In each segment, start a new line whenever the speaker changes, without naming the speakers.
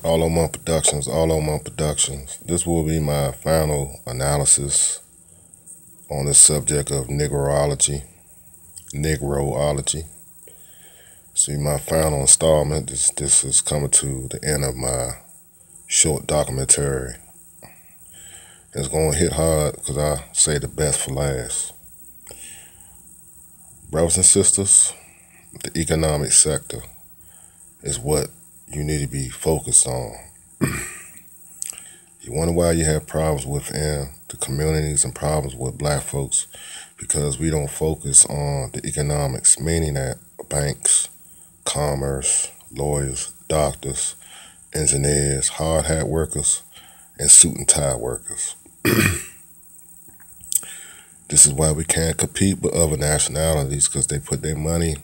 All on Productions. This will be my final analysis on the subject of Negroology. Negroology. See, my final installment. This is coming to the end of my short documentary. It's going to hit hard because I say the best for last. Brothers and sisters, the economic sector is what you need to be focused on. You wonder why you have problems within the communities and problems with black folks, because we don't focus on the economics, meaning that banks, commerce, lawyers, doctors, engineers, hard hat workers, and suit and tie workers. This is why we can't compete with other nationalities, because they put their money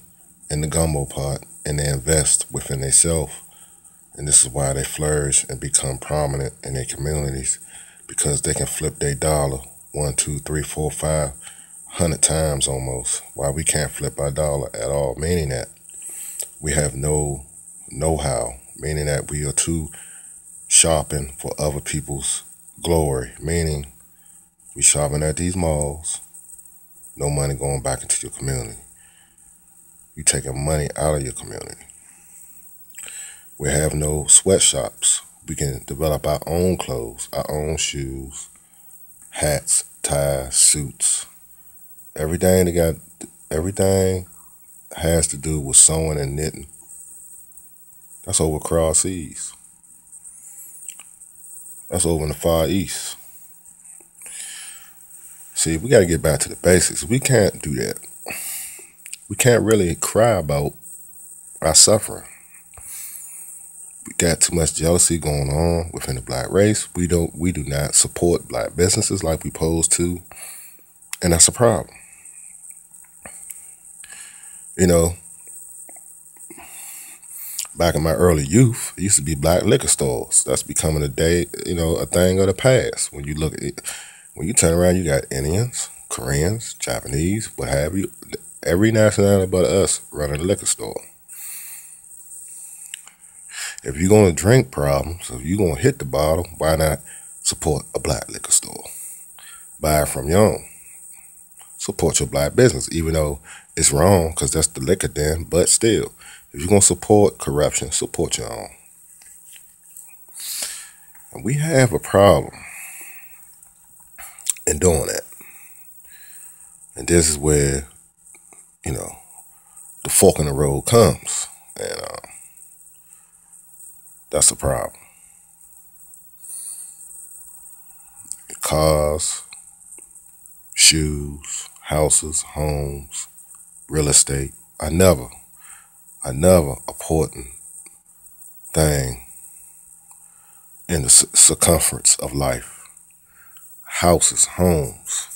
in the gumbo pot and they invest within themselves. And this is why they flourish and become prominent in their communities, because they can flip their dollar 1, 2, 3, 4, 500 times almost. Why we can't flip our dollar at all, meaning that we have no know-how, meaning that we are too shopping for other people's glory, meaning we shopping at these malls, no money going back into your community. You taking money out of your community. We have no sweatshops. We can develop our own clothes, our own shoes, hats, ties, suits. Everything has to do with sewing and knitting. That's over across seas. That's over in the Far East. See, we got to get back to the basics. We can't do that. We can't really cry about our suffering. We got too much jealousy going on within the black race. We do not support black businesses like we supposed to, and that's a problem. You know, back in my early youth, it used to be black liquor stores. That's becoming a thing of the past. When you turn around, you got Indians, Koreans, Japanese, what have you. Every nationality but us running a liquor store. If you're going to drink problems, if you're going to hit the bottle, why not support a black liquor store? Buy it from your own. Support your black business, even though it's wrong because that's the liquor den, but still, if you're going to support corruption, support your own. And we have a problem in doing that. And this is where, the fork in the road comes. And that's a problem. Cars, shoes, houses, homes, real estate. Another important thing in the circumference of life. Houses, homes.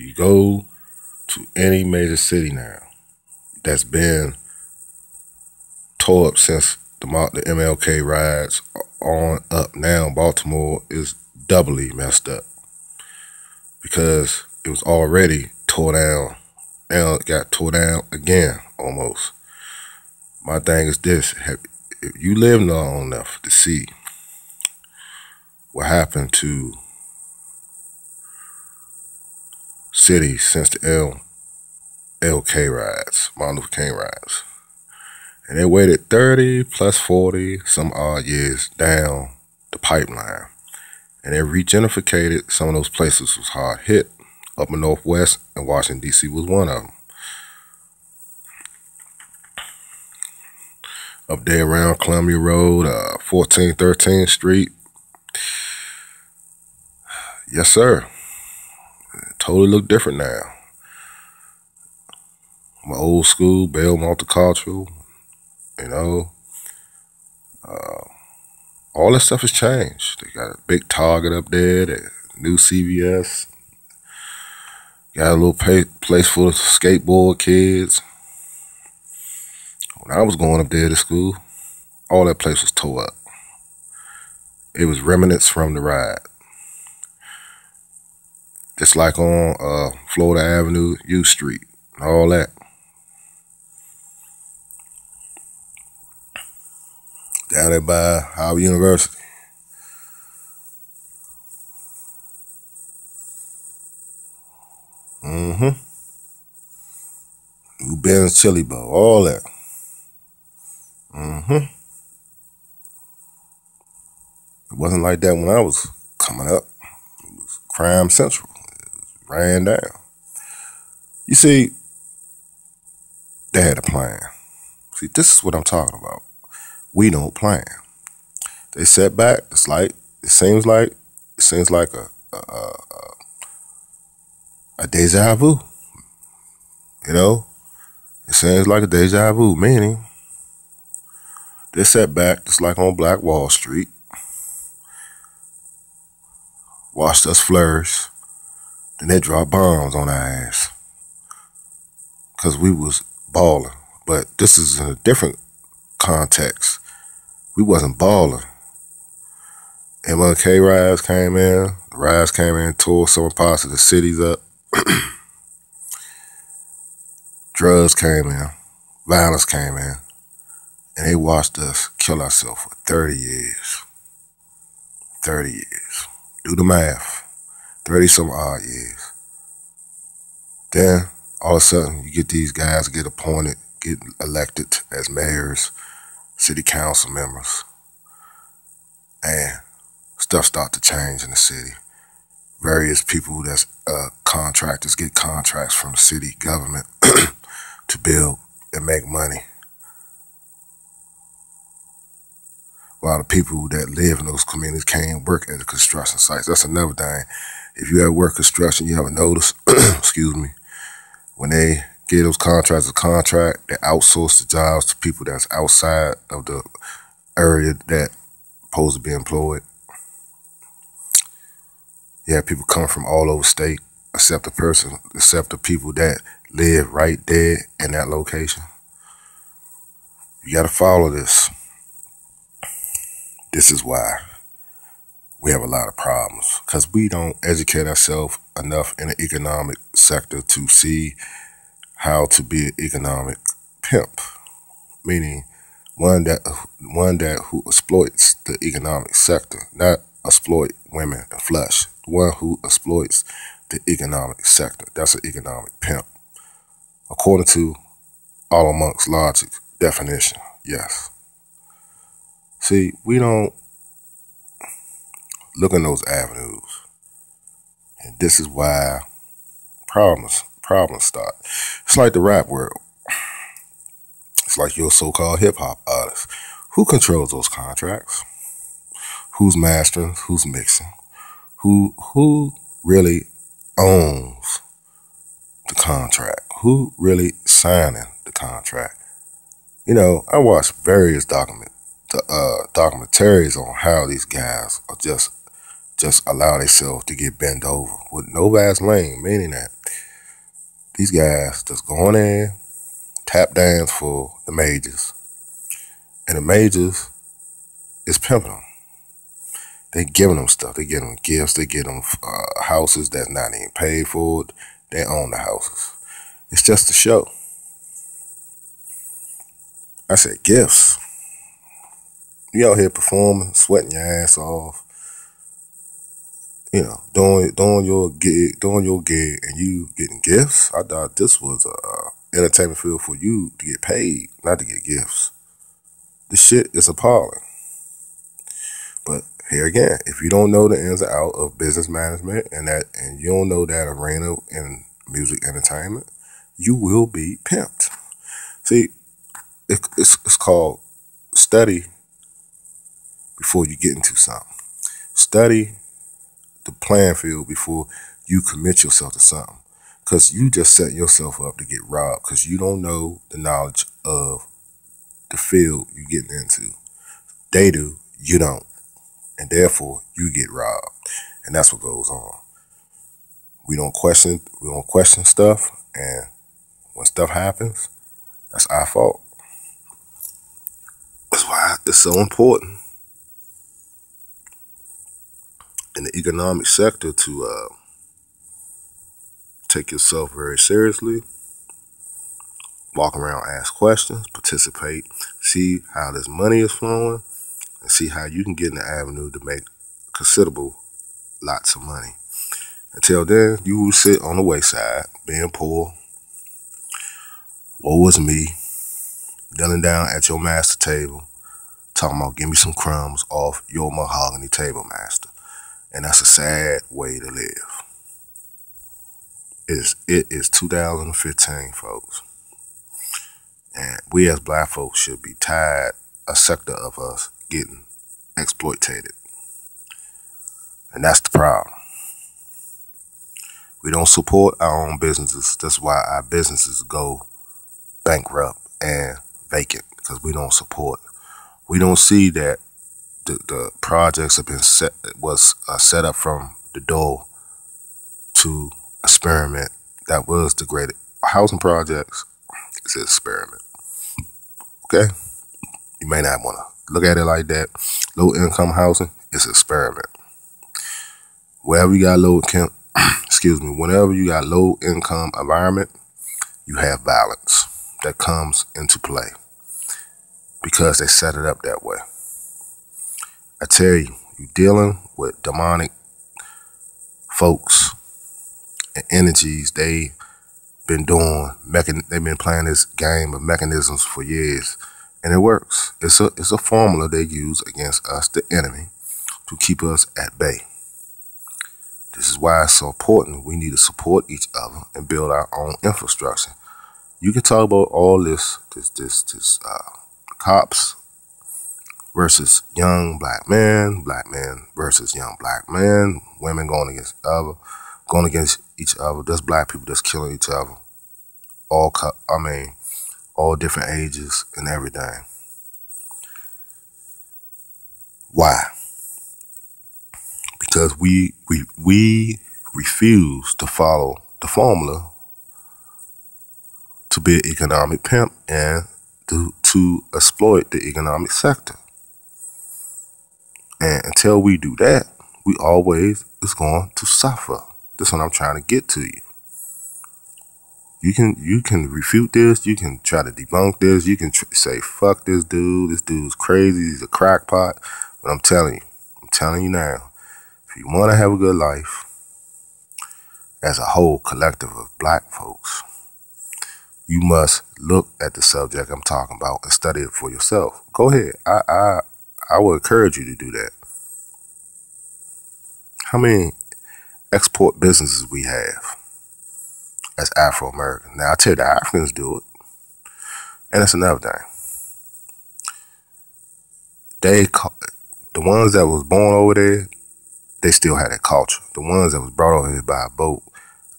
You go to any major city now that's been tore up since the MLK riots on up. Now Baltimore is doubly messed up because it was already tore down. Now it got tore down again almost. My thing is this: if you live long enough to see what happened to cities since the LK riots, Martin Luther King riots, and they waited 30 plus 40 some odd years down the pipeline, and they regentrified some of those places was hard hit up in Northwest, and Washington D.C. was one of them. Up there around Columbia Road, 14th, 13th Street. Yes, sir. It totally look different now. My old school, Bell Multicultural, all that stuff has changed. They got a big Target up there, the new CVS. Got a little place full of skateboard kids. When I was going up there to school, all that place was tore up. It was remnants from the riot. Just like on Florida Avenue, U Street, all that. down there by Howard University. Ben's Chili Bowl, all that. It wasn't like that when I was coming up. It was crime central. It ran down. You see, they had a plan. See, this is what I'm talking about. We don't plan. They set back. It seems like a deja vu. You know, it seems like a deja vu, meaning they set back just like on Black Wall Street, watched us flourish, then they dropped bombs on our ass because we was balling. But this is in a different context. We wasn't balling. MLK riots came in. The riots came in, tore some parts of the cities up. Drugs came in. Violence came in. And they watched us kill ourselves for 30 years. 30 years. Do the math. 30 some odd years. Then, all of a sudden, you get these guys get appointed, get elected as mayors, city council members. And stuff start to change in the city. Various people that's contractors get contracts from the city government to build and make money. While the people that live in those communities can't work at the construction sites. That's another thing. If you ever work construction, you ever notice, excuse me, when they give those contractors a contract, they outsource the jobs to people that's outside of the area that supposed to be employed. You have people come from all over state, except the people that live right there in that location. You got to follow this. This is why we have a lot of problems, because we don't educate ourselves enough in the economic sector to see how to be an economic pimp, meaning one who exploits the economic sector, not exploit women and flesh. The one who exploits the economic sector, that's an economic pimp, according to all amongst logic definition. Yes. See, we don't look in those avenues. And this is why problems start. It's like the rap world. It's like your so-called hip-hop artists. Who controls those contracts? Who's mastering? Who's mixing? Who really owns the contract? Who really signing the contract? You know, I watched various documentaries on how these guys are just allow themselves to get bent over with no Vaseline, meaning that these guys just go on in, tap dance for the majors, and the majors is pimping them. They giving them stuff. They get them gifts. They get them houses that's not even paid for. They own the houses. It's just a show. I said gifts. You out here performing, sweating your ass off, you know, doing your gig, and you getting gifts. I thought this was a entertainment field for you to get paid, not to get gifts. This shit is appalling. But here again, if you don't know the ins and outs of business management and you don't know that arena in music entertainment, you will be pimped. See, it's called study before you get into something. Study the playing field before you commit yourself to something. Because you just set yourself up to get robbed because you don't know the knowledge of the field you're getting into. They do, you don't. And therefore, you get robbed. And that's what goes on. We don't question stuff, and when stuff happens, that's our fault. That's why it's so important in the economic sector to take yourself very seriously, walk around, ask questions, participate, see how this money is flowing, and see how you can get in the avenue to make considerable lots of money. Until then, you will sit on the wayside, being poor, woe is me, kneeling down at your master table, talking about give me some crumbs off your mahogany table, master. And that's a sad way to live. It is 2015, folks. And we as black folks should be tired, a sector of us getting exploited. And that's the problem. We don't support our own businesses. That's why our businesses go bankrupt and vacant, because we don't support. We don't see that the projects have been set up from the door to experiment that was degraded. Housing projects is an experiment. Okay? You may not want to look at it like that. Low income housing is an experiment. Wherever you got whenever you got low income environment, you have violence that comes into play because they set it up that way. I tell you, you're dealing with demonic folks and energies. They've been playing this game of mechanisms for years, and it works. It's a formula they use against us, the enemy, to keep us at bay. This is why it's so important. We need to support each other and build our own infrastructure. You can talk about all this cops versus young black men versus young black men, women going against each other. There's black people that's killing each other. All different ages and everything. Why? Because we refuse to follow the formula to be an economic pimp and to exploit the economic sector. And until we do that, we always is going to suffer. That's what I'm trying to get to you. You can refute this. You can try to debunk this. You can say, fuck this dude. This dude's crazy. He's a crackpot. But I'm telling you now, if you want to have a good life, as a whole collective of black folks, you must look at the subject I'm talking about and study it for yourself. Go ahead. I would encourage you to do that. How many export businesses we have as Afro-Americans? Now, I tell you, the Africans do it. And that's another thing. The ones that was born over there, they still had that culture. The ones that was brought over here by a boat,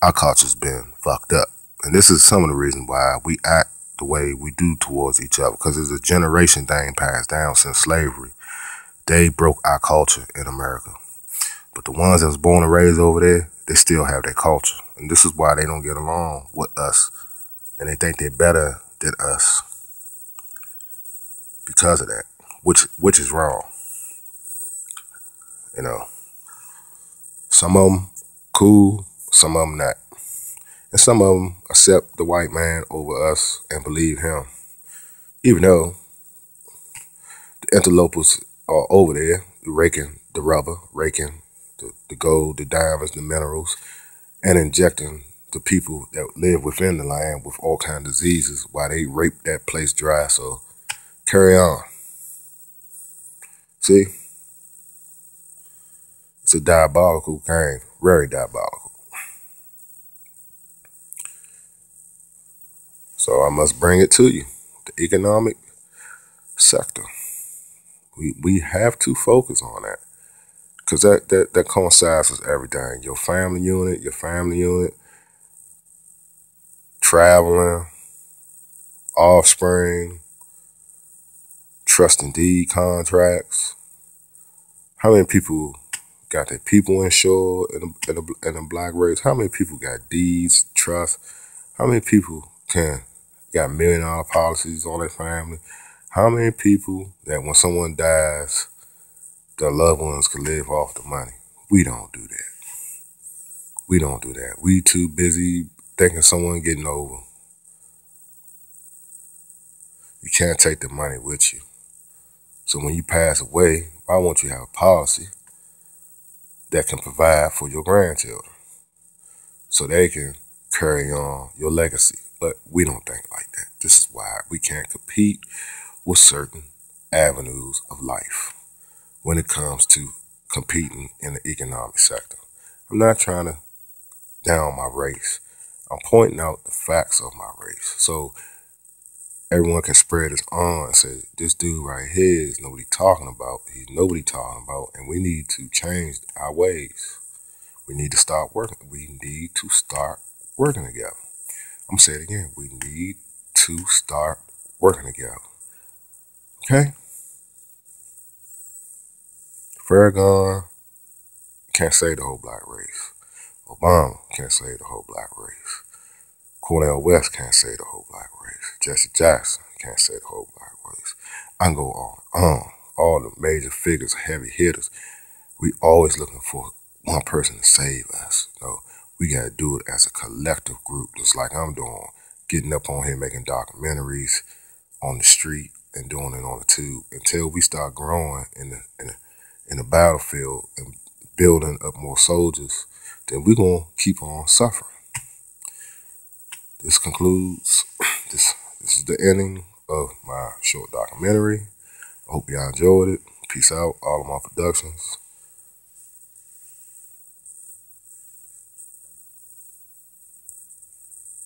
our culture's been fucked up. And this is some of the reasons why we act the way we do towards each other, because it's a generation thing passed down since slavery. They broke our culture in America. But the ones that was born and raised over there, they still have their culture. And this is why they don't get along with us. And they think they're better than us because of that, which is wrong. You know, some of them cool, some of them not. And some of them accept the white man over us and believe him. Even though the interlopers are over there raking the rubber, raking the gold, the diamonds, the minerals, and injecting the people that live within the land with all kinds of diseases while they rape that place dry. So carry on. See? It's a diabolical game, very diabolical. So I must bring it to you. The economic sector. We have to focus on that. Because that coincides with everything. Your family unit, traveling, offspring, trust and deed contracts. How many people got their people insured in the black race? How many people got deeds, trust? How many people got $1 million policies on their family? How many people that when someone dies, their loved ones can live off the money? We don't do that. We too busy thinking someone getting over. You can't take the money with you. So when you pass away, I want you to have a policy that can provide for your grandchildren so they can carry on your legacy. But we don't think like that. This is why we can't compete with certain avenues of life when it comes to competing in the economic sector. I'm not trying to down my race. I'm pointing out the facts of my race. So everyone can spread his arm and say, this dude right here is nobody talking about. He's nobody talking about. And we need to change our ways. We need to start working. We need to start working together. I'm going to say it again. We need to start working together. Okay? Farrakhan can't save the whole black race. Obama can't save the whole black race. Cornel West can't save the whole black race. Jesse Jackson can't save the whole black race. I can go on and on. All the major figures, heavy hitters, we always looking for one person to save us. We got to do it as a collective group, just like I'm doing, getting up on here making documentaries on the street and doing it on the tube until we start growing in the battlefield and building up more soldiers. Then we're going to keep on suffering. This concludes, this is the ending of my short documentary. I hope y'all enjoyed it. Peace out, all of my productions.